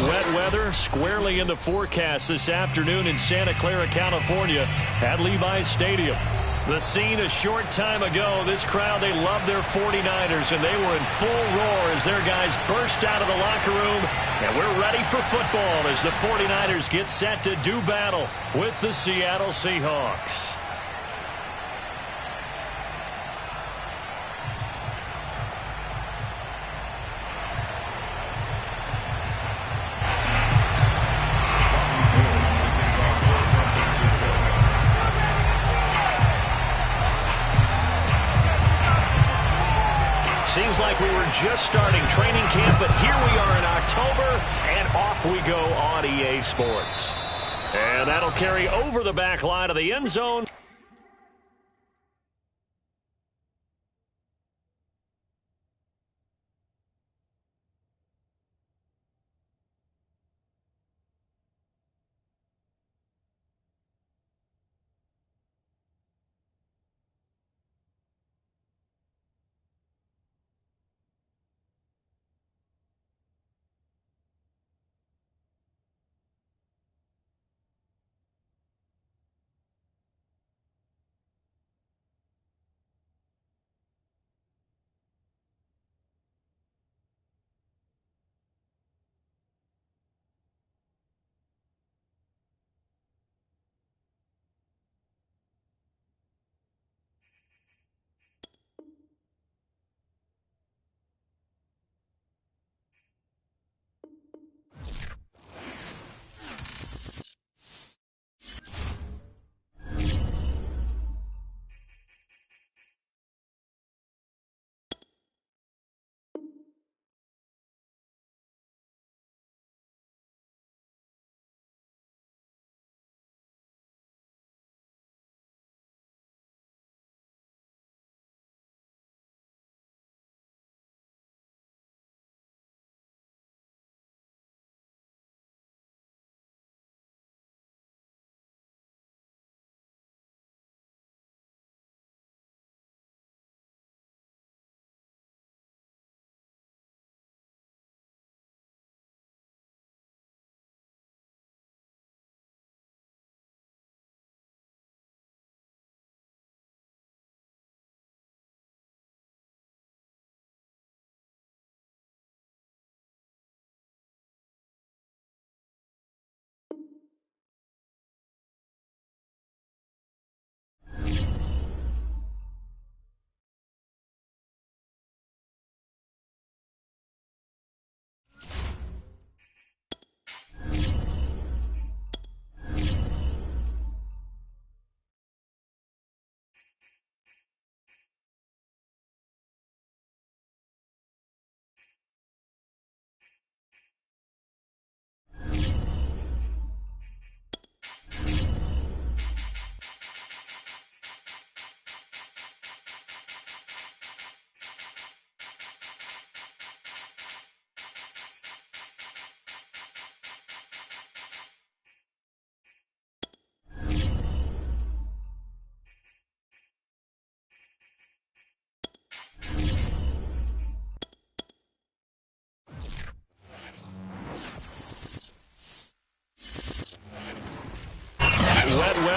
Wet weather squarely in the forecast this afternoon in Santa Clara, California at Levi's Stadium. The scene a short time ago, this crowd, they love their 49ers, and they were in full roar as their guys burst out of the locker room. And we're ready for football as the 49ers get set to do battle with the Seattle Seahawks. Seems like we were just starting training camp, but here we are in October, and off we go on EA Sports. And that'll carry over the back line of the end zone.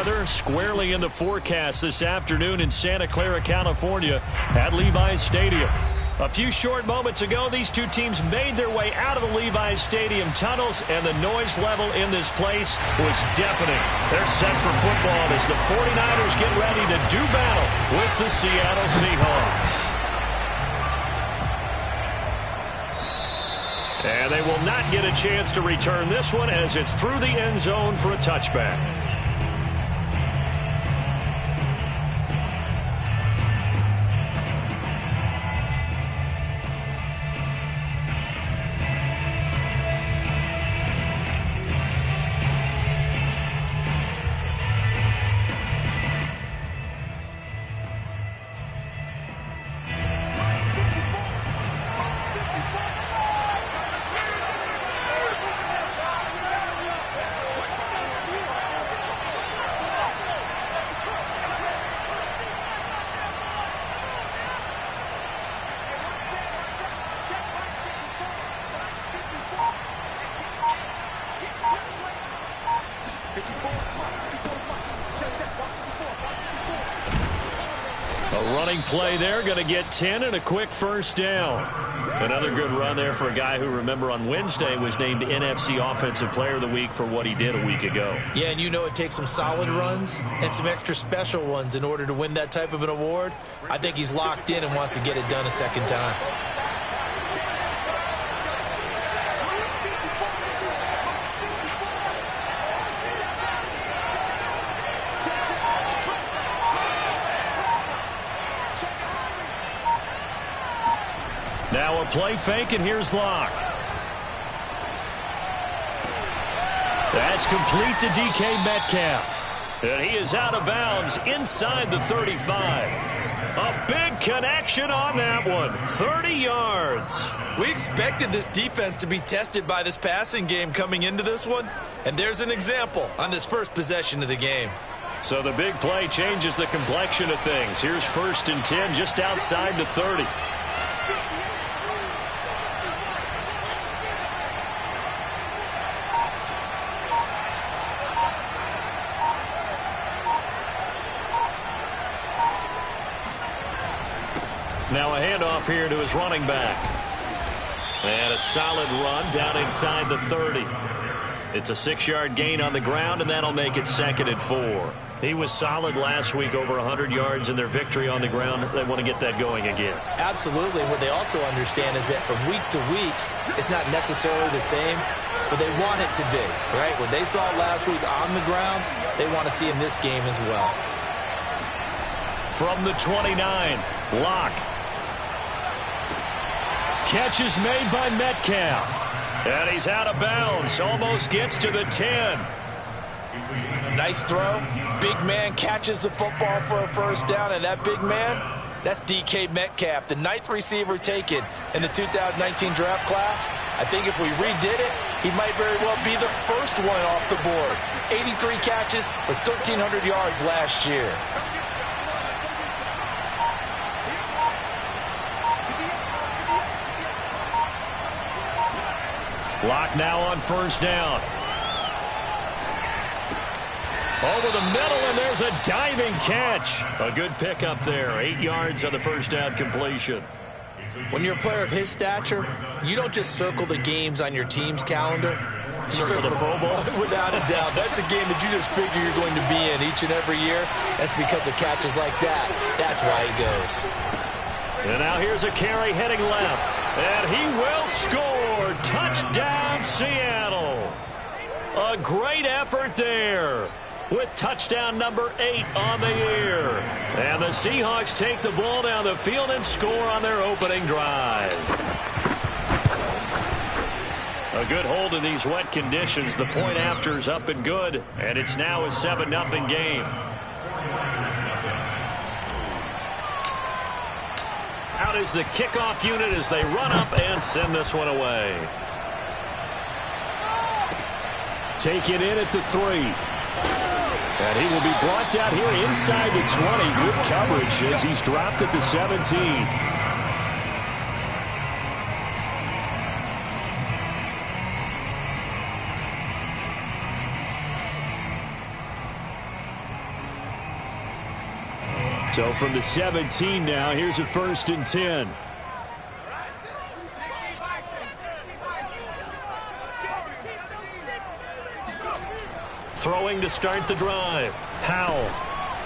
weather squarely in the forecast this afternoon in Santa Clara, California at Levi's Stadium. A few short moments ago, these two teams made their way out of the Levi's Stadium tunnels, and the noise level in this place was deafening. They're set for football as the 49ers get ready to do battle with the Seattle Seahawks. And they will not get a chance to return this one as it's through the end zone for a touchback. Play there, going to get 10 and a quick first down. Another good run there for a guy who, remember, on Wednesday was named NFC Offensive Player of the Week for what he did a week ago. Yeah, and you know it takes some solid runs and some extra special ones in order to win that type of an award. I think he's locked in and wants to get it done a second time. Now a play fake, and here's Locke. That's complete to DK Metcalf. And he is out of bounds inside the 35. A big connection on that one. 30 yards. We expected this defense to be tested by this passing game coming into this one. And there's an example on this first possession of the game. So the big play changes the complexion of things. Here's 1st and 10 just outside the 30. Now a handoff here to his running back. And a solid run down inside the 30. It's a 6-yard gain on the ground, and that'll make it 2nd and 4. He was solid last week, over 100 yards in their victory on the ground. They want to get that going again. Absolutely. What they also understand is that from week to week, it's not necessarily the same, but they want it to be, right? What they saw last week on the ground, they want to see in this game as well. From the 29, Locke. Catch is made by Metcalf. And he's out of bounds. Almost gets to the 10. Nice throw. Big man catches the football for a first down. And that big man, that's DK Metcalf, the 9th receiver taken in the 2019 draft class. I think if we redid it, he might very well be the first one off the board. 83 catches for 1,300 yards last year. Locke now on first down. Over the middle, and there's a diving catch. A good pickup there. 8 yards on the first down completion. When you're a player of his stature, you don't just circle the games on your team's calendar. You circle the Pro Bowl? Without a doubt. That's a game that you just figure you're going to be in each and every year. That's because of catches like that. That's why he goes. And now here's a carry heading left. And he will score. Touchdown, Seattle. A great effort there with touchdown number 8 on the year. And the Seahawks take the ball down the field and score on their opening drive. A good hold in these wet conditions. The point after is up and good. And it's now a 7-0 game. Out is the kickoff unit as they run up and send this one away. Take it in at the 3. And he will be brought down here inside the 20. Good coverage as he's dropped at the 17. So from the 17 now, here's a 1st and 10. Throwing to start the drive. Howell.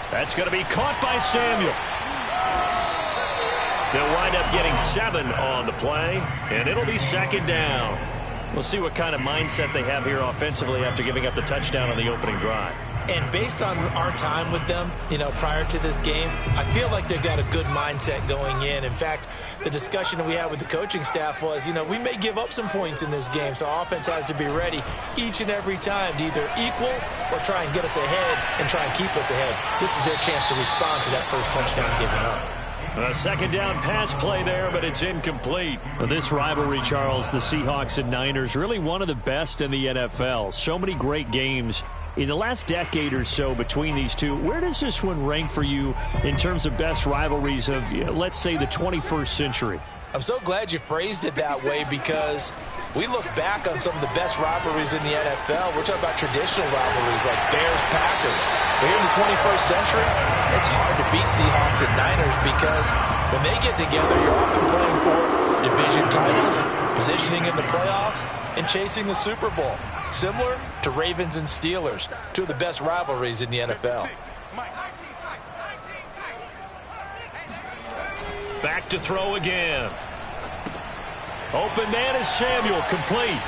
That's going to be caught by Samuel. They'll wind up getting 7 on the play, and it'll be 2nd down. We'll see what kind of mindset they have here offensively after giving up the touchdown on the opening drive. And based on our time with them, prior to this game, I feel like they've got a good mindset going in. In fact, the discussion that we had with the coaching staff was, we may give up some points in this game, so our offense has to be ready each and every time to either equal or try and get us ahead and try and keep us ahead. This is their chance to respond to that first touchdown given up. A 2nd down pass play there, but it's incomplete. This rivalry, Charles, the Seahawks and Niners, really one of the best in the NFL. So many great games in the last decade or so between these two. Where does this one rank for you in terms of best rivalries of, let's say, the 21st century? I'm so glad you phrased it that way because we look back on some of the best rivalries in the NFL. We're talking about traditional rivalries like Bears-Packers. But here in the 21st century, it's hard to beat Seahawks and Niners because when they get together, you're often playing for division titles, positioning in the playoffs, and chasing the Super Bowl. Similar to Ravens and Steelers, two of the best rivalries in the NFL. Back to throw again. Open man is Samuel, complete.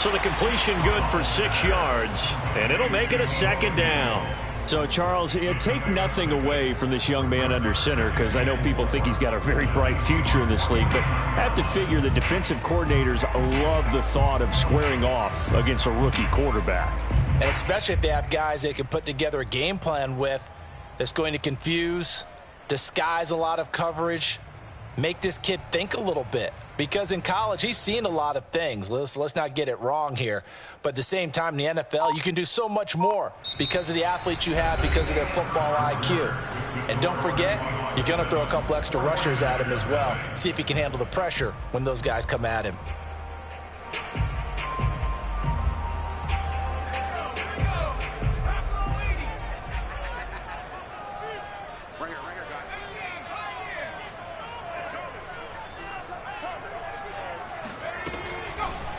So the completion good for 6 yards, and it'll make it a 2nd down. So, Charles, take nothing away from this young man under center because I know people think he's got a very bright future in this league, but I have to figure the defensive coordinators love the thought of squaring off against a rookie quarterback. And especially if they have guys they can put together a game plan with that's going to confuse, disguise a lot of coverage, make this kid think a little bit. Because in college, he's seen a lot of things. Let's not get it wrong here. But at the same time, in the NFL, you can do so much more because of the athletes you have, because of their football IQ. And don't forget, you're going to throw a couple extra rushers at him as well. See if he can handle the pressure when those guys come at him.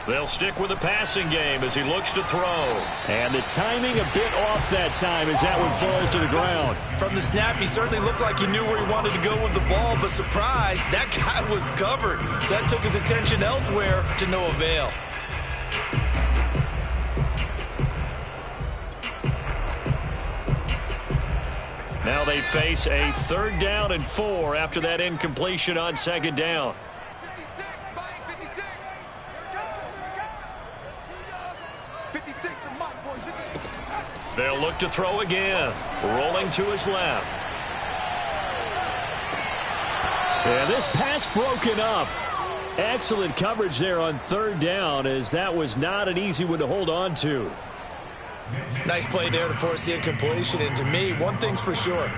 They'll stick with the passing game as he looks to throw. And the timing a bit off that time as that one falls to the ground. From the snap, he certainly looked like he knew where he wanted to go with the ball, but surprise, that guy was covered. So that took his attention elsewhere to no avail. Now they face a 3rd down and 4 after that incompletion on 2nd down. They'll look to throw again. Rolling to his left. And this pass broken up. Excellent coverage there on 3rd down as that was not an easy one to hold on to. Nice play there to force the incompletion. And to me, one thing's for sure.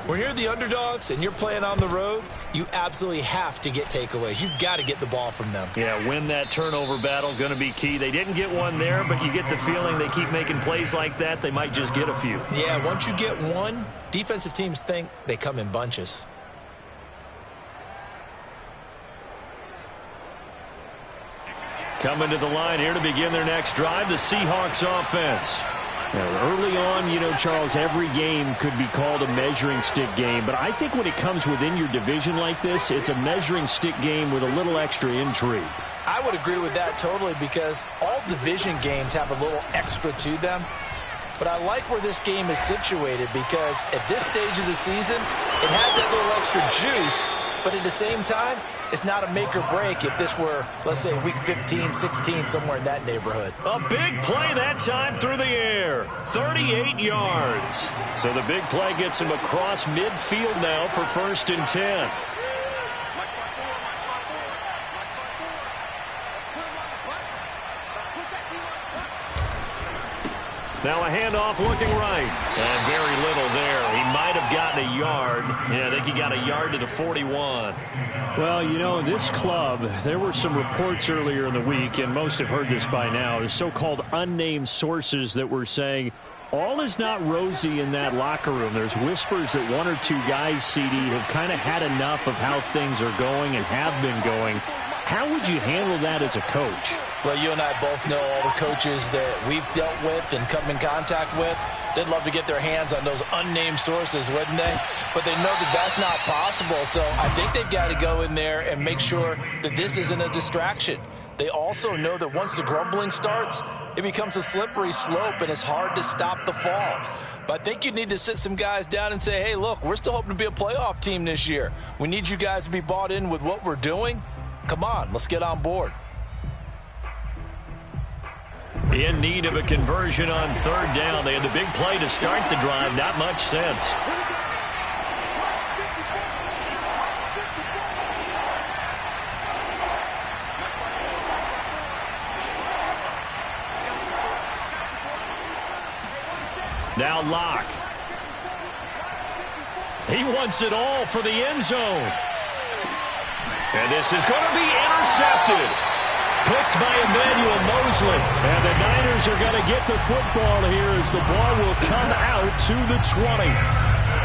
When you're the underdogs and you're playing on the road, you absolutely have to get takeaways. You've got to get the ball from them. Yeah, win that turnover battle, going to be key. They didn't get one there, but you get the feeling they keep making plays like that, they might just get a few. Yeah, once you get one, defensive teams think they come in bunches. Coming to the line here to begin their next drive, the Seahawks offense. Now, early on, Charles, every game could be called a measuring stick game. But I think when it comes within your division like this, it's a measuring stick game with a little extra intrigue. I would agree with that totally because all division games have a little extra to them. But I like where this game is situated because at this stage of the season, it has that little extra juice. But at the same time, it's not a make or break if this were, let's say, week 15, 16, somewhere in that neighborhood. A big play that time through the air. 38 yards. So the big play gets him across midfield now for 1st and 10. Now a handoff looking right. And very little there. He might have gotten a yard. Yeah, I think he got a yard to the 41. Well, in this club, there were some reports earlier in the week, and most have heard this by now, the so-called unnamed sources that were saying All is not rosy in that locker room. There's whispers that one or two guys, CD, have kind of had enough of how things are going and have been going. How would you handle that as a coach? Well, you and I both know all the coaches that we've dealt with and come in contact with. They'd love to get their hands on those unnamed sources, wouldn't they? But they know that that's not possible. So I think they've got to go in there and make sure that this isn't a distraction. They also know that once the grumbling starts, it becomes a slippery slope, and it's hard to stop the fall. But I think you need to sit some guys down and say, hey, look, we're still hoping to be a playoff team this year. We need you guys to be bought in with what we're doing. Come on, let's get on board. In need of a conversion on third down. They had the big play to start the drive. Not much sense. Now Locke. He wants it all for the end zone. And this is going to be intercepted. Picked by Emmanuel Mosley. And the Niners are going to get the football here as the ball will come out to the 20.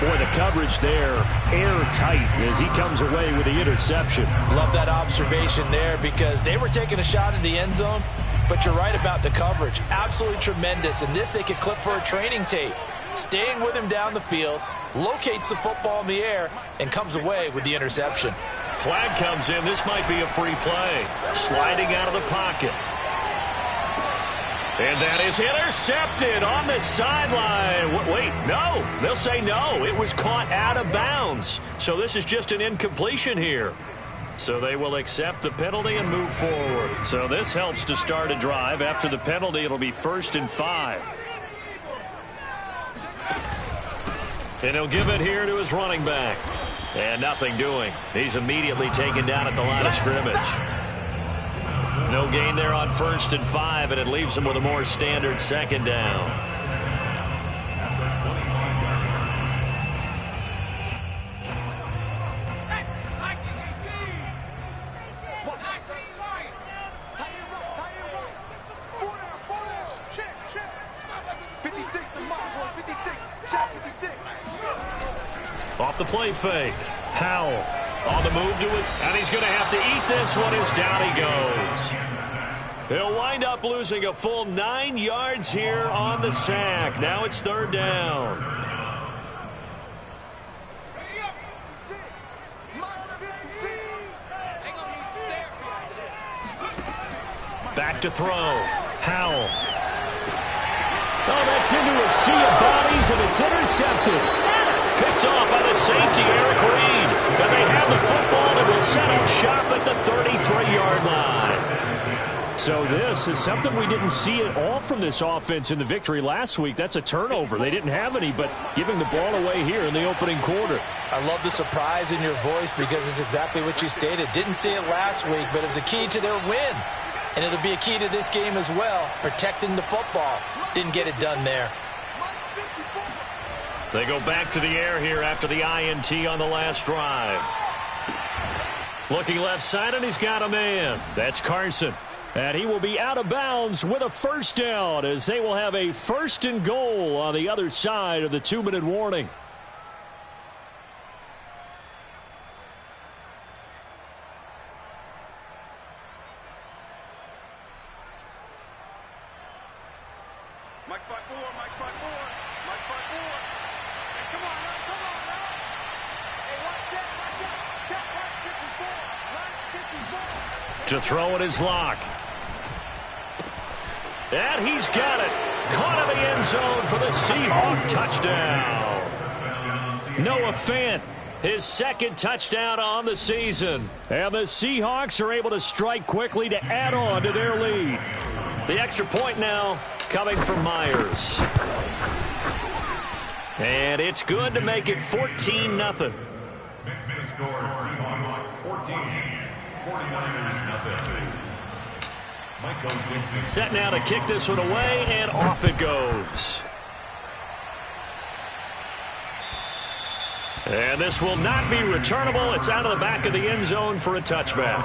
Boy, the coverage there, airtight as he comes away with the interception. Love that observation there because they were taking a shot at the end zone, but you're right about the coverage. Absolutely tremendous. And this they could clip for a training tape. Staying with him down the field, locates the football in the air, and comes away with the interception. Flag comes in. This might be a free play. Sliding out of the pocket. And that is intercepted on the sideline. Wait, no. They'll say no. It was caught out of bounds. So this is just an incompletion here. So they will accept the penalty and move forward. So this helps to start a drive. After the penalty, it'll be 1st and 5. And he'll give it here to his running back. And nothing doing. He's immediately taken down at the line of scrimmage. No gain there on 1st and 5, and it leaves him with a more standard 2nd down. Off the play fake. Howell on the move to it, and he's going to have to eat this one as down he goes. He'll wind up losing a full 9 yards here on the sack. Now it's 3rd down. Back to throw. Howell. Oh, that's into a sea of bodies, and it's intercepted. Picked off by the safety, Eric Reed. And they have the football and will set up shop at the 33-yard line. So this is something we didn't see at all from this offense in the victory last week. That's a turnover. They didn't have any, but giving the ball away here in the opening quarter. I love the surprise in your voice because it's exactly what you stated. Didn't see it last week, but it was a key to their win. And it'll be a key to this game as well, protecting the football. Didn't get it done there. They go back to the air here after the INT on the last drive. Looking left side, and he's got a man. That's Carson. And he will be out of bounds with a 1st down as they will have a 1st and goal on the other side of the 2-minute warning. To throw it is Locke. And he's got it. Caught in the end zone for the Seahawk touchdown. Noah Fant, his 2nd touchdown on the season. And the Seahawks are able to strike quickly to add on to their lead. The extra point now coming from Myers. And it's good to make it 14-0. Next to the score, Seahawks 14. 49ers nothing. Set now to kick this one away, and off it goes. And this will not be returnable. It's out of the back of the end zone for a touchback.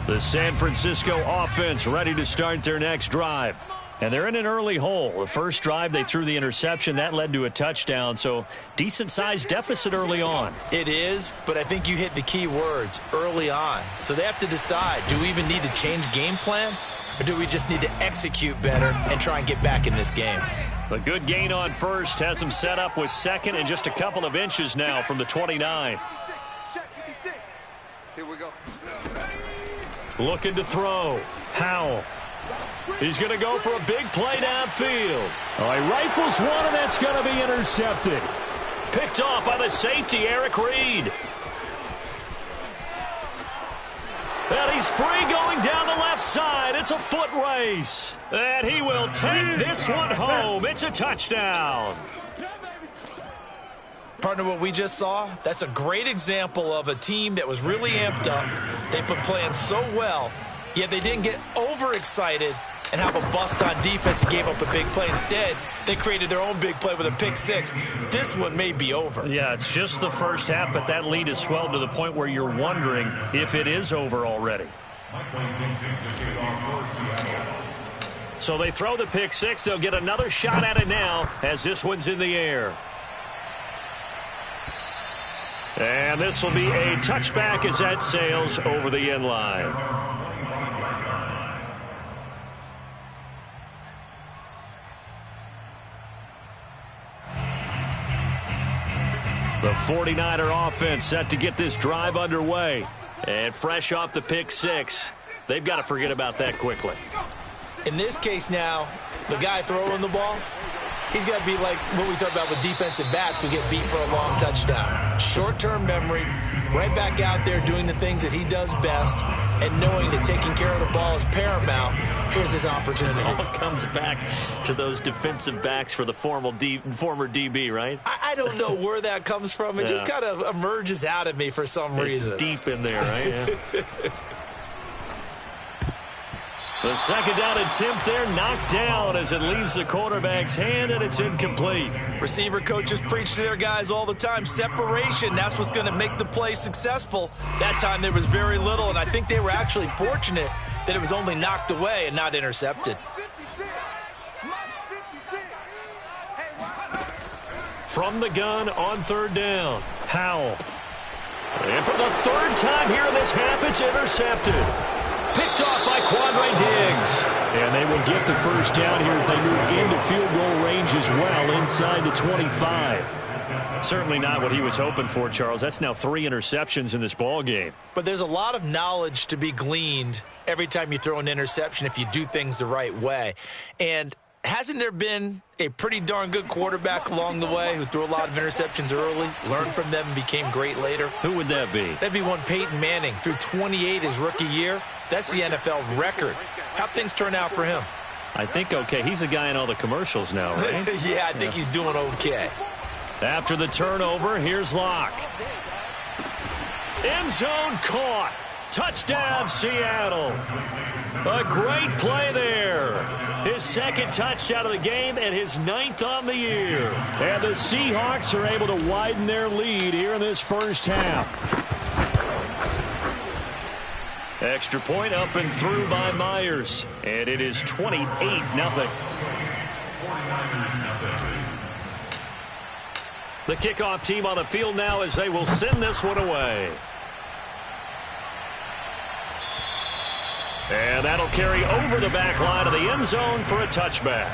The San Francisco offense ready to start their next drive. And they're in an early hole. The first drive, they threw the interception. That led to a touchdown, so decent-sized deficit early on. It is, but I think you hit the key words, early on. So they have to decide, do we even need to change game plan, or do we just need to execute better and try and get back in this game? A good gain on first has them set up with second and just a couple of inches now from the 29. Here we go. Looking to throw. Howell. He's going to go for a big play downfield. Oh, he rifles one, and that's going to be intercepted. Picked off by the safety, Eric Reed. And he's free going down the left side. It's a foot race. And he will take this one home. It's a touchdown. Partner, what we just saw, that's a great example of a team that was really amped up. They've been playing so well, yet they didn't get overexcited and have a bust on defense and gave up a big play. Instead, they created their own big play with a pick six. This one may be over. Yeah, it's just the first half, but that lead has swelled to the point where you're wondering if it is over already. So they throw the pick six. They'll get another shot at it now as this one's in the air. And this will be a touchback as that sails over the end line. The 49er offense set to get this drive underway. And fresh off the pick six, they've got to forget about that quickly. In this case now, the guy throwing the ball, he's got to be like what we talk about with defensive backs who get beat for a long touchdown. Short-term memory, right back out there doing the things that he does best, and knowing that taking care of the ball is paramount. Here's his opportunity. All comes back to those defensive backs for the former DB, right? I don't know where that comes from. It just kind of emerges out of me for some reason. It's deep in there, right? Yeah. The second down attempt there knocked down as it leaves the quarterback's hand, and it's incomplete. Receiver coaches preach to their guys all the time. Separation, that's what's going to make the play successful. That time there was very little, and I think they were actually fortunate that it was only knocked away and not intercepted. From the gun on third down, Howell. And for the third time here in this half, it's intercepted. Picked off by Quandre Diggs. And they will get the first down here as they move into field goal range as well, inside the 25. Certainly not what he was hoping for, Charles. That's now 3 interceptions in this ball game. But there's a lot of knowledge to be gleaned every time you throw an interception if you do things the right way. And hasn't there been a pretty darn good quarterback along the way who threw a lot of interceptions early, learned from them, and became great later? Who would that be? That'd be one Peyton Manning. Threw 28 his rookie year. That's the NFL record. How'd things turn out for him? I think okay. He's a guy in all the commercials now, right? Yeah, I think he's doing okay. After the turnover, here's Locke. End zone caught. Touchdown, Seattle. A great play there. His second touchdown of the game and his 9th on the year. And the Seahawks are able to widen their lead here in this first half. Extra point up and through by Myers. And it is 28-0. The kickoff team on the field now as they will send this one away. And that'll carry over the back line of the end zone for a touchback.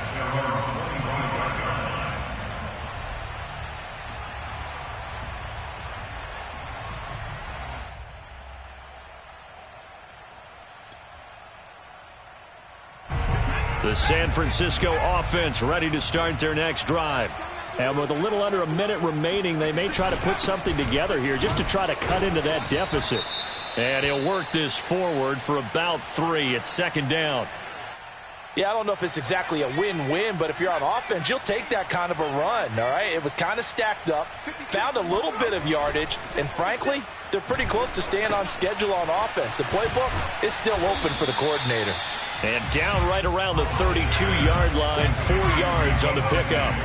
The San Francisco offense ready to start their next drive. And with a little under a minute remaining, they may try to put something together here just to try to cut into that deficit. And he'll work this forward for about 3 at second down. Yeah, I don't know if it's exactly a win-win, but if you're on offense, you'll take that kind of a run, all right? It was kind of stacked up, found a little bit of yardage, and frankly, they're pretty close to staying on schedule on offense. The playbook is still open for the coordinator. And down right around the 32-yard line, 4 yards on the pickup.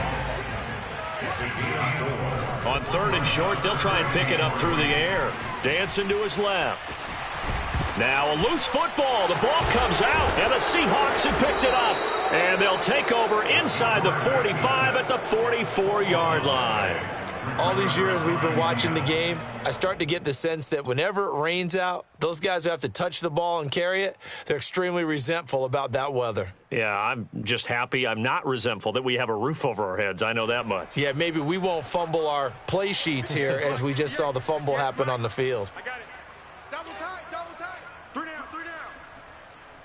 On third and short, they'll try and pick it up through the air. Dancing to his left. Now a loose football. The ball comes out, and the Seahawks have picked it up. And they'll take over inside the 45 at the 44-yard line. All these years we've been watching the game, I start to get the sense that whenever it rains out, those guys who have to touch the ball and carry it, they're extremely resentful about that weather. Yeah, I'm just happy I'm not resentful that we have a roof over our heads. I know that much. Yeah, maybe we won't fumble our play sheets here as we just saw the fumble happen on the field. I got it. Double tight, double tight. 3 down, 3 down.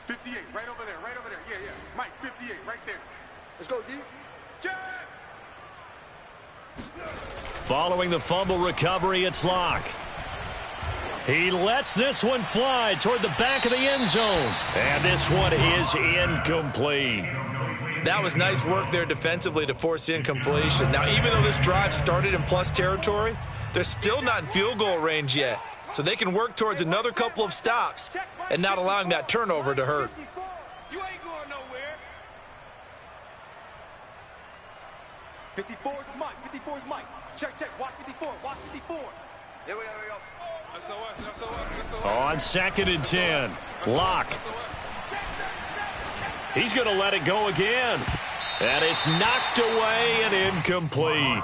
58, right over there, right over there. Yeah, yeah. Mike, 58, right there. Let's go, D. Jab. Following the fumble recovery, it's Locke. He lets this one fly toward the back of the end zone. And this one is incomplete. That was nice work there defensively to force incompletion. Now, even though this drive started in plus territory, they're still not in field goal range yet. So they can work towards another couple of stops and not allowing that turnover to hurt. You ain't going nowhere. 54 is Mike. 54 is Mike. Check, check. Watch 54. Watch 54. Here we go, here we go. On 2nd and 10, Locke. He's going to let it go again. And it's knocked away and incomplete.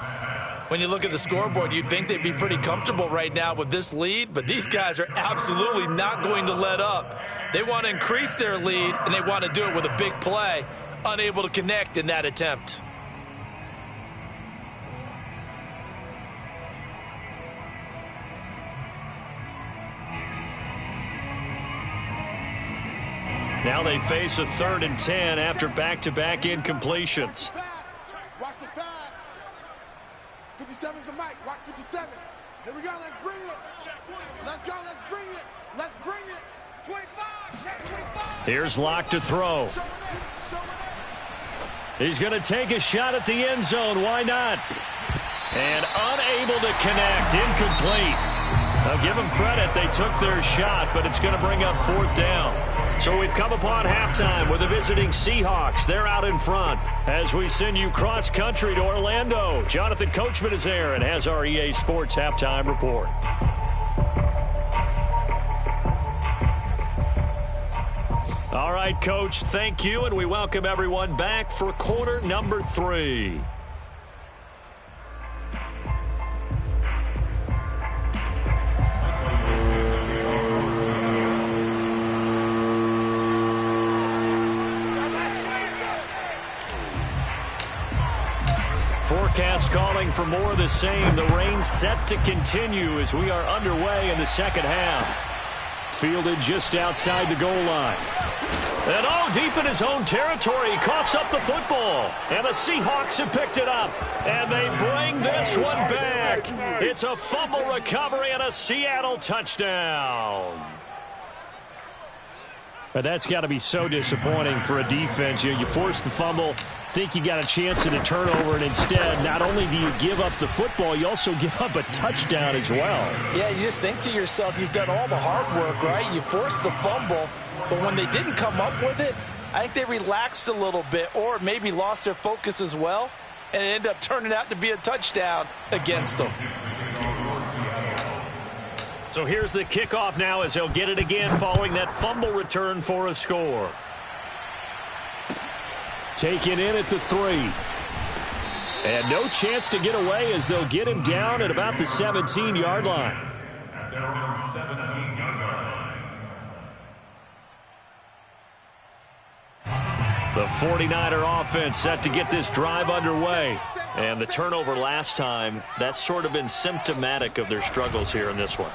When you look at the scoreboard, you'd think they'd be pretty comfortable right now with this lead, but these guys are absolutely not going to let up. They want to increase their lead, and they want to do it with a big play, unable to connect in that attempt. Now they face a 3rd and 10 after back-to-back incompletions. Watch the pass. 57's the Mike. Watch 57. Here we go. Let's bring it. Let's go. Let's bring it. Let's bring it. 25. Here's Locke to throw. He's going to take a shot at the end zone. Why not? And unable to connect. Incomplete. Now give them credit. They took their shot, but it's going to bring up 4th down. So we've come upon halftime with the visiting Seahawks. They're out in front as we send you cross-country to Orlando. Jonathan Coachman is there and has our EA Sports halftime report. All right, Coach, thank you, and we welcome everyone back for quarter number 3. Forecast calling for more of the same. The rain set to continue as we are underway in the second half. Fielded just outside the goal line. And deep in his own territory, he coughs up the football. And the Seahawks have picked it up. And they bring this one back. It's a fumble recovery and a Seattle touchdown. But that's got to be so disappointing for a defense. You force the fumble, think you got a chance at a turnover, and instead, not only do you give up the football, you also give up a touchdown as well. Yeah, you just think to yourself, you've done all the hard work, right? You forced the fumble, but when they didn't come up with it, I think they relaxed a little bit or maybe lost their focus as well, and it ended up turning out to be a touchdown against them. So here's the kickoff now as they'll get it again following that fumble return for a score. Taken in at the 3. And no chance to get away as they'll get him down at about the 17-yard line. At their own 17-yard line. The 49er offense set to get this drive underway. And the turnover last time, that's sort of been symptomatic of their struggles here in this one.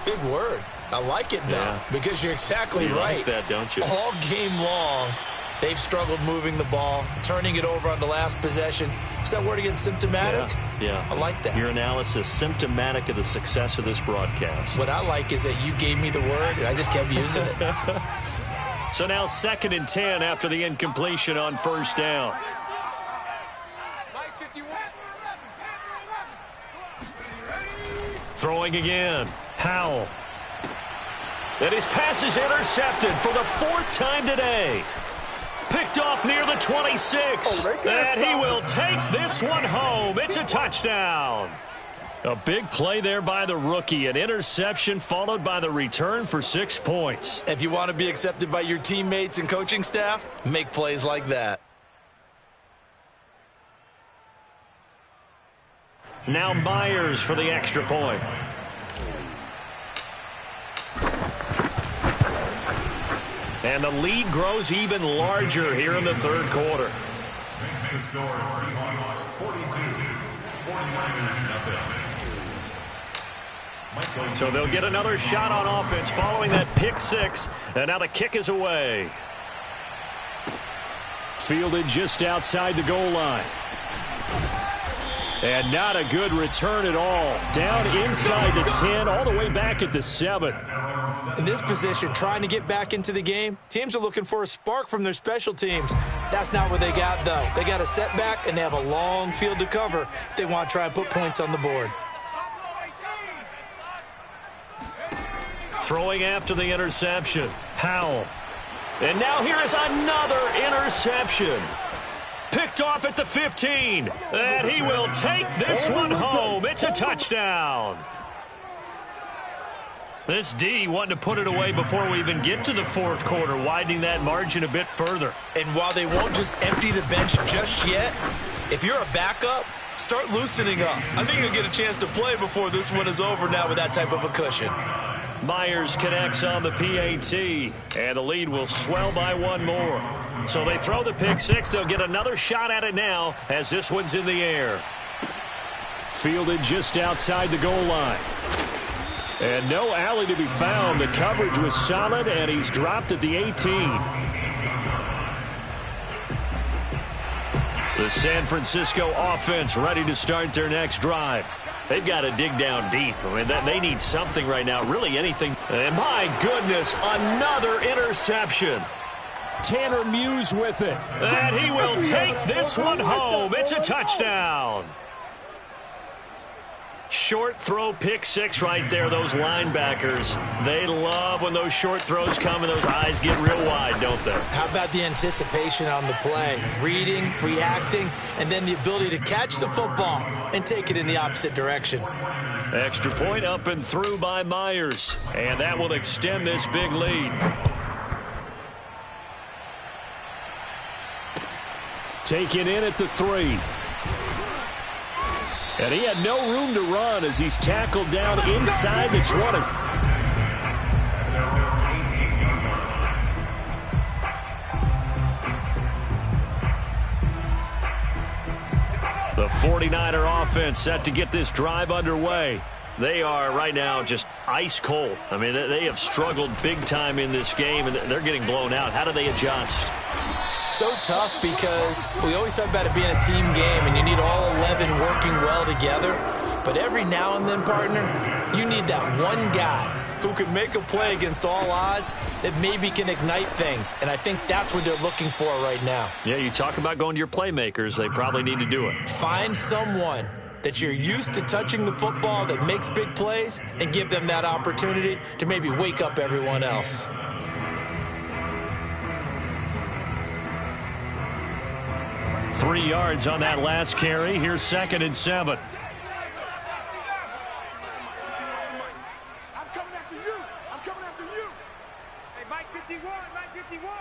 Big word. I like it, though, because you're exactly right. Like that, don't you? All game long, they've struggled moving the ball, turning it over on the last possession. Is that word again, symptomatic? Yeah. I like that. Your analysis, symptomatic of the success of this broadcast. What I like is that you gave me the word, and I just kept using it. So now 2nd and 10 after the incompletion on 1st down. Throwing again. Howell. And his pass is intercepted for the 4th time today. Picked off near the 26. And he will take this one home. It's a touchdown. A big play there by the rookie. An interception followed by the return for 6 points. If you want to be accepted by your teammates and coaching staff, make plays like that. Now Myers for the extra point. And the lead grows even larger here in the third quarter. Makes the score Seahawks 42, 49ers nothing. So they'll get another shot on offense following that pick six. And now the kick is away. Fielded just outside the goal line. And not a good return at all. Down inside the 10, all the way back at the 7. In this position, trying to get back into the game, teams are looking for a spark from their special teams. That's not what they got, though. They got a setback, and they have a long field to cover if they want to try and put points on the board. Throwing after the interception. Powell. And now here is another interception. Picked off at the 15. And he will take this one home. It's a touchdown. This D wanting to put it away before we even get to the fourth quarter, widening that margin a bit further. And while they won't just empty the bench just yet, if you're a backup, start loosening up. I think you'll get a chance to play before this one is over now with that type of a cushion. Myers connects on the PAT, and the lead will swell by one more. So they throw the pick six. They'll get another shot at it now as this one's in the air. Fielded just outside the goal line. And no alley to be found. The coverage was solid, and he's dropped at the 18. The San Francisco offense ready to start their next drive. They've got to dig down deep. I mean, they need something right now, really anything. And my goodness, another interception. Tanner Muse with it. And he will take this one home. It's a touchdown. Short throw pick six right there. Those linebackers, they love when those short throws come and those eyes get real wide, don't they? How about the anticipation on the play? Reading, reacting, and then the ability to catch the football and take it in the opposite direction. Extra point up and through by Myers. And that will extend this big lead. Taken in at the 3. And he had no room to run as he's tackled down inside the 20. The 49er offense set to get this drive underway. They are right now just ice cold. I mean, they have struggled big time in this game, and they're getting blown out. How do they adjust? So tough because we always talk about it being a team game and you need all 11 working well together. But every now and then, partner, you need that one guy who can make a play against all odds that maybe can ignite things. And I think that's what they're looking for right now. Yeah, you talk about going to your playmakers. They probably need to do it. Find someone that you're used to touching the football that makes big plays and give them that opportunity to maybe wake up everyone else. Three yards on that last carry. Here's 2nd and 7. I'm coming after you. I'm coming after you. Hey, Mike 51, Mike 51.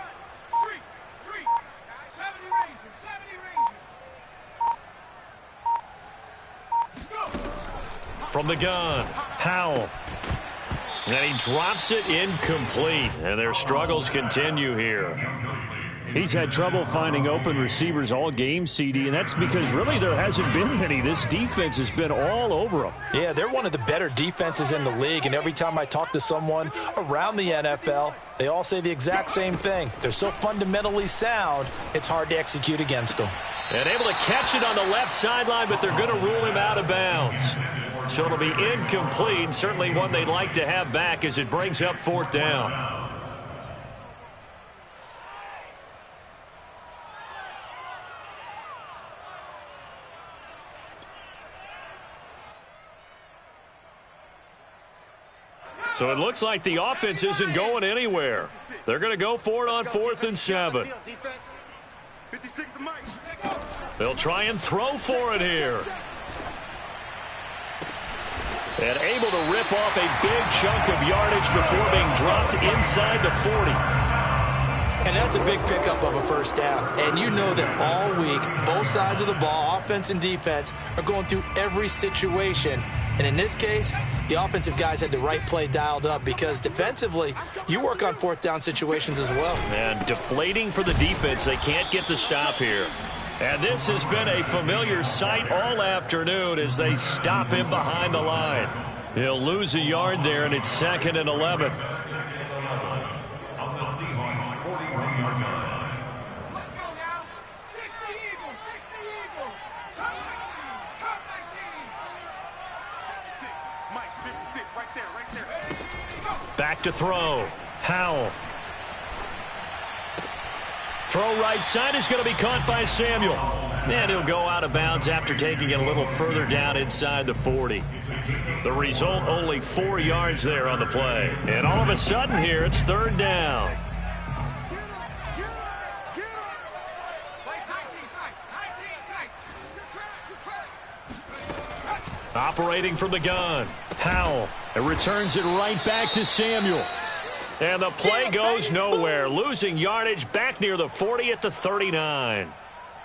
Street. 70 Rangers, 70 Rangers. From the gun, Powell. And he drops it incomplete. And their struggles continue here. He's had trouble finding open receivers all game, CD, and that's because really there hasn't been many. This defense has been all over them. Yeah, they're one of the better defenses in the league, and every time I talk to someone around the NFL, they all say the exact same thing. They're so fundamentally sound, it's hard to execute against them. And able to catch it on the left sideline, but they're going to rule him out of bounds. So it'll be incomplete, certainly one they'd like to have back as it brings up 4th down. So it looks like the offense isn't going anywhere. They're going to go for it on 4th and 7. They'll try and throw for it here. And able to rip off a big chunk of yardage before being dropped inside the 40. And that's a big pickup of a first down. And you know that all week, both sides of the ball, offense and defense, are going through every situation. And in this case, the offensive guys had the right play dialed up because defensively, you work on fourth down situations as well. And deflating for the defense. They can't get the stop here. And this has been a familiar sight all afternoon as they stop him behind the line. He'll lose a yard there, and it's 2nd and 11. On the Seahawks 41-yard line. Let's go now. 60 Eagles, 60 Eagles. Top 19, top 19. 6, Mike, 56, right there, right there. Back to throw. Howell. Throw right side is going to be caught by Samuel. And he'll go out of bounds after taking it a little further down inside the 40. The result, only 4 yards there on the play. And all of a sudden here, it's 3rd down. Operating from the gun. Howell. It returns it right back to Samuel. And the play goes nowhere. Losing yardage back near the 40 at the 39.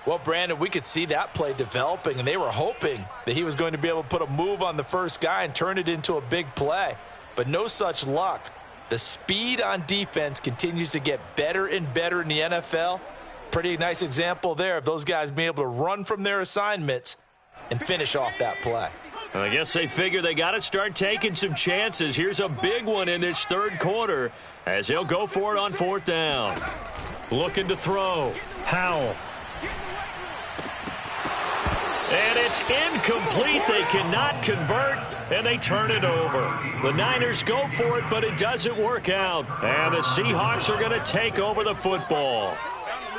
Well, Brandon, we could see that play developing, and they were hoping that he was going to be able to put a move on the first guy and turn it into a big play. But no such luck. The speed on defense continues to get better and better in the NFL. Pretty nice example there of those guys being able to run from their assignments and finish off that play. I guess they figure they got to start taking some chances. Here's a big one in this 3rd quarter as he'll go for it on 4th down. Looking to throw. Howell. And it's incomplete. They cannot convert, and they turn it over. The Niners go for it, but it doesn't work out. And the Seahawks are going to take over the football.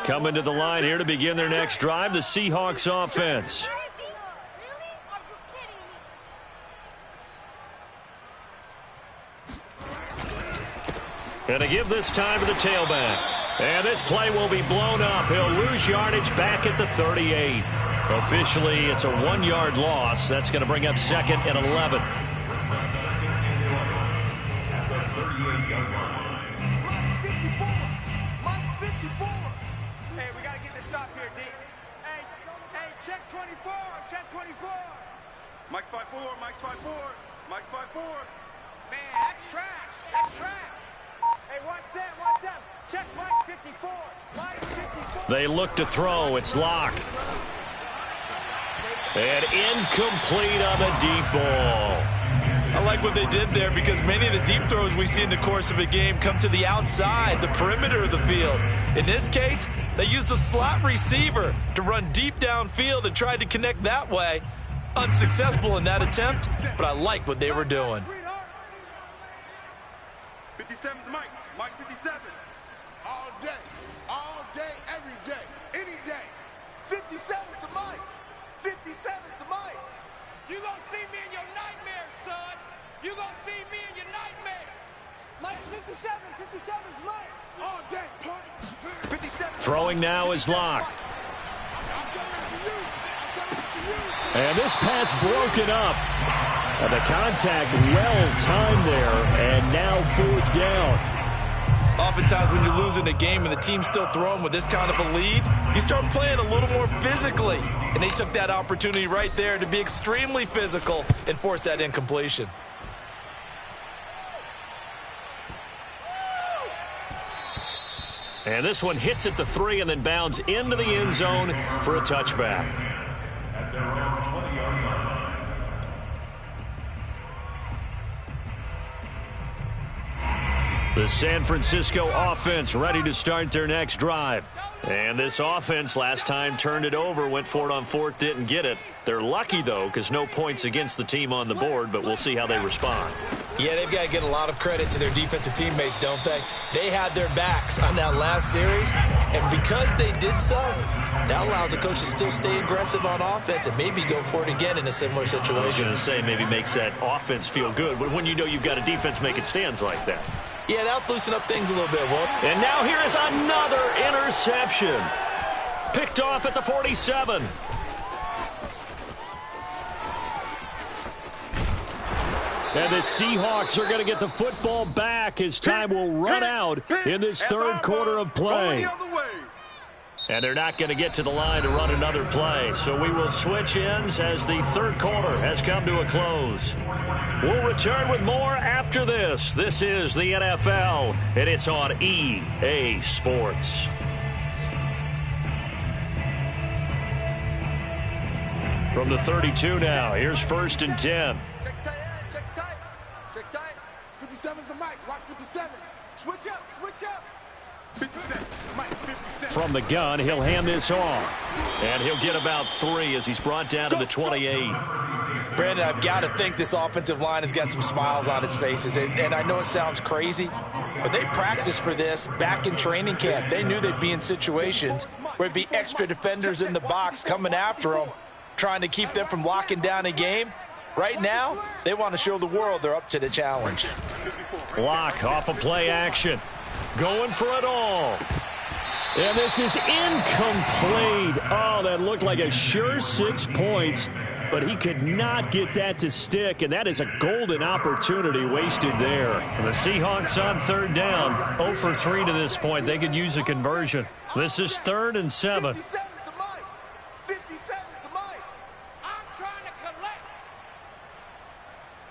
Coming to the line here to begin their next drive, the Seahawks offense. And to give this time to the tailback. And this play will be blown up. He'll lose yardage back at the 38. Officially, it's a 1-yard loss. That's going to bring up 2nd and 11. At the 38-yard line. Mike 54. Mike 54. Hey, we got to get this stop here, D. Hey, check 24, check 24. Mike's 5'4", Mike's 5'4", Mike's 5'4". Man, that's trash. That's trash. Hey, watch that, watch that. Check Mike 54. Mike 54. They look to throw. It's Locke. And incomplete on the deep ball. I like what they did there because many of the deep throws we see in the course of a game come to the outside, the perimeter of the field. In this case, they used a slot receiver to run deep downfield and tried to connect that way. Unsuccessful in that attempt, but I like what they were doing. 57's Mike. Mike 57. All day, every day, any day. 57's the Mike. 57's the Mike. You gonna see me in your nightmares, son. You gonna see me in your nightmares. Mike's 57. 57's Mike. All day, punt. 57. Throwing now is Locke. I'm coming after you. I'm coming after you. And this pass broken up. And the contact well timed there. And now 4th down. Oftentimes when you're losing a game and the team's still throwing with this kind of a lead, you start playing a little more physically. And they took that opportunity right there to be extremely physical and force that incompletion. And this one hits at the 3 and then bounds into the end zone for a touchback. At their own 20-yard line. The San Francisco offense ready to start their next drive. And this offense last time turned it over, went for it on 4th, didn't get it. They're lucky, though, because no points against the team on the board, but we'll see how they respond. Yeah, they've got to get a lot of credit to their defensive teammates, don't they? They had their backs on that last series, and because they did so, that allows the coach to still stay aggressive on offense and maybe go for it again in a similar I was situation. going to say maybe makes that offense feel good, but when you know you've got a defense making stands like that. Yeah, that'll loosen up things a little bit, Wolf. And now here is another interception. Picked off at the 47. And the Seahawks are going to get the football back as time will run out in this third quarter of play. And they're not going to get to the line to run another play. So we will switch ends as the third quarter has come to a close. We'll return with more after this. This is the NFL, and it's on EA Sports. From the 32 now, here's 1st and 10. Check tight, check tight, check tight. 57's the mic, watch 57. Switch up, switch up. 57, Mike, 57. From the gun, he'll hand this off. And he'll get about 3 as he's brought down to the 28. Brandon, I've got to think this offensive line has got some smiles on its faces. And I know it sounds crazy, but they practiced for this back in training camp. They knew they'd be in situations where it'd be extra defenders in the box coming after them, trying to keep them from locking down a game. Right now, they want to show the world they're up to the challenge. Lock off of play action. Going for it all. And this is incomplete. Oh, that looked like a sure 6 points, but he could not get that to stick, and that is a golden opportunity wasted there. And the Seahawks on 3rd down, 0 for 3 to this point. They could use a conversion. This is 3rd and 7. 57's the mic. 57's the mic. I'm trying to collect.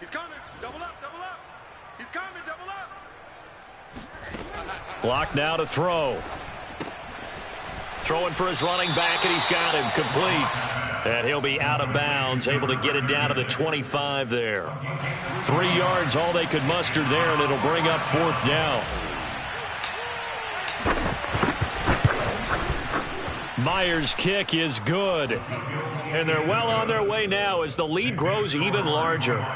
He's coming. Double up, double up. He's coming, double up. Block now to throw. Throwing for his running back, and he's got him complete. And he'll be out of bounds, able to get it down to the 25 there. 3 yards, all they could muster there, and it'll bring up 4th down. Myers' kick is good. And they're well on their way now as the lead grows even larger.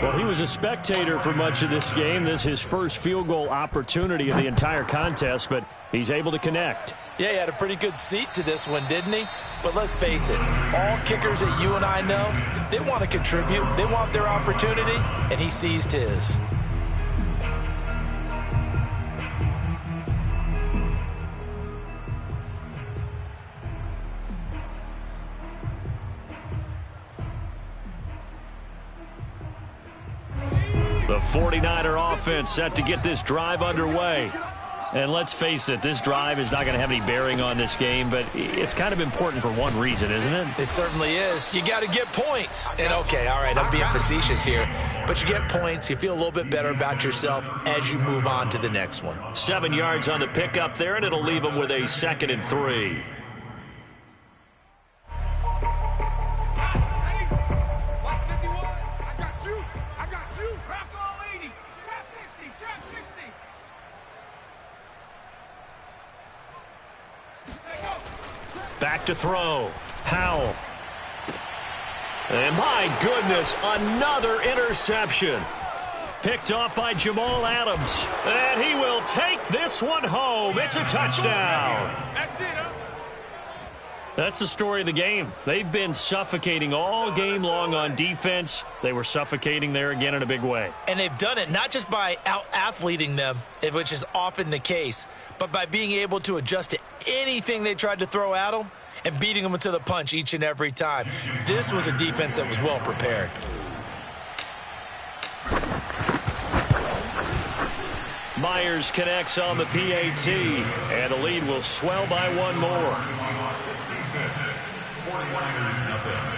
Well, he was a spectator for much of this game. This is his first field goal opportunity of the entire contest, but he's able to connect. Yeah, he had a pretty good seat to this one, didn't he? But let's face it, all kickers that you and I know, they want to contribute. They want their opportunity, and he seized his. The 49er offense set to get this drive underway. And let's face it, this drive is not going to have any bearing on this game, but it's kind of important for one reason, isn't it? It certainly is. You got to get points. And okay, all right, I'm being facetious here, but you get points. You feel a little bit better about yourself as you move on to the next one. 7 yards on the pickup there, and it'll leave them with a 2nd and 3. Back to throw. Powell. And my goodness, another interception. Picked off by Jamal Adams. And he will take this one home. It's a touchdown. That's it, huh? That's the story of the game. They've been suffocating all game long on defense. They were suffocating there again in a big way. And they've done it not just by out-athleting them, which is often the case, but by being able to adjust to anything they tried to throw at them and beating them to the punch each and every time. This was a defense that was well prepared. Myers connects on the PAT, and the lead will swell by one more. 66, 49ers nothing.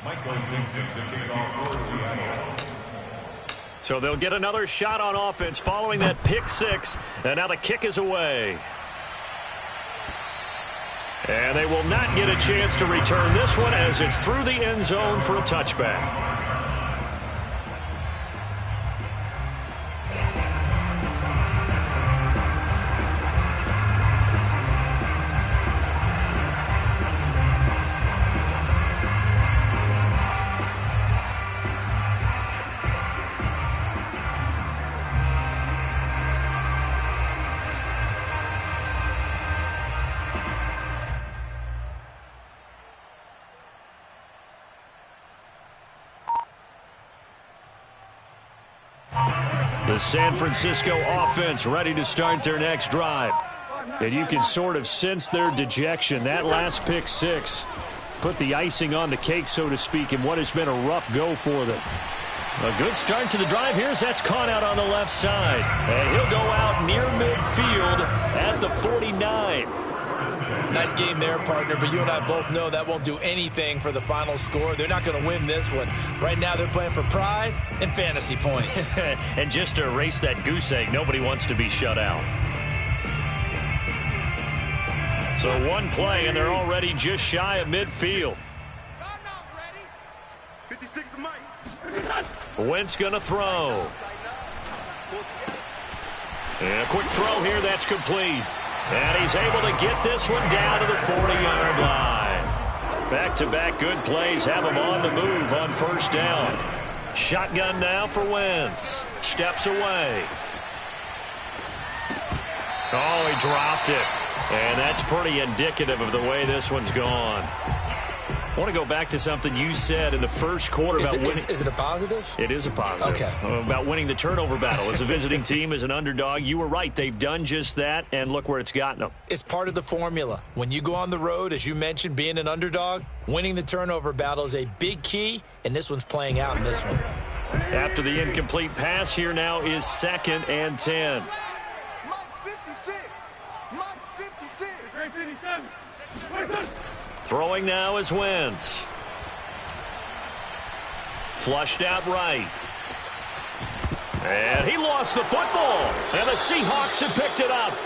Michael Dixon to kick off for Seattle. So they'll get another shot on offense following that pick 6, and now the kick is away. And they will not get a chance to return this one as it's through the end zone for a touchback. The San Francisco offense ready to start their next drive. And you can sort of sense their dejection. That last pick six put the icing on the cake, so to speak, in what has been a rough go for them. A good start to the drive. That's caught out on the left side. And he'll go out near midfield at the 49. Nice game there, partner, but you and I both know that won't do anything for the final score. They're not going to win this one. Right now they're playing for pride and fantasy points. And just to erase that goose egg, nobody wants to be shut out. So one play, and they're already just shy of midfield. I'm not ready. 56 to Mike. Wentz going to throw. And a quick throw here, that's complete. And he's able to get this one down to the 40-yard line. Back-to-back good plays have him on the move on first down. Shotgun now for Wentz. Steps away. Oh, he dropped it. And that's pretty indicative of the way this one's gone. I want to go back to something you said in the first quarter about winning. Is it a positive? It is a positive. Okay. About winning the turnover battle. As a visiting team, as an underdog, you were right. They've done just that, and look where it's gotten them. It's part of the formula. When you go on the road, as you mentioned, being an underdog, winning the turnover battle is a big key, and this one's playing out in this one. After the incomplete pass, here now is 2nd and 10. Mike's 56. Mike's 56. Throwing now is Wentz. Flushed out right. And he lost the football. And the Seahawks have picked it up.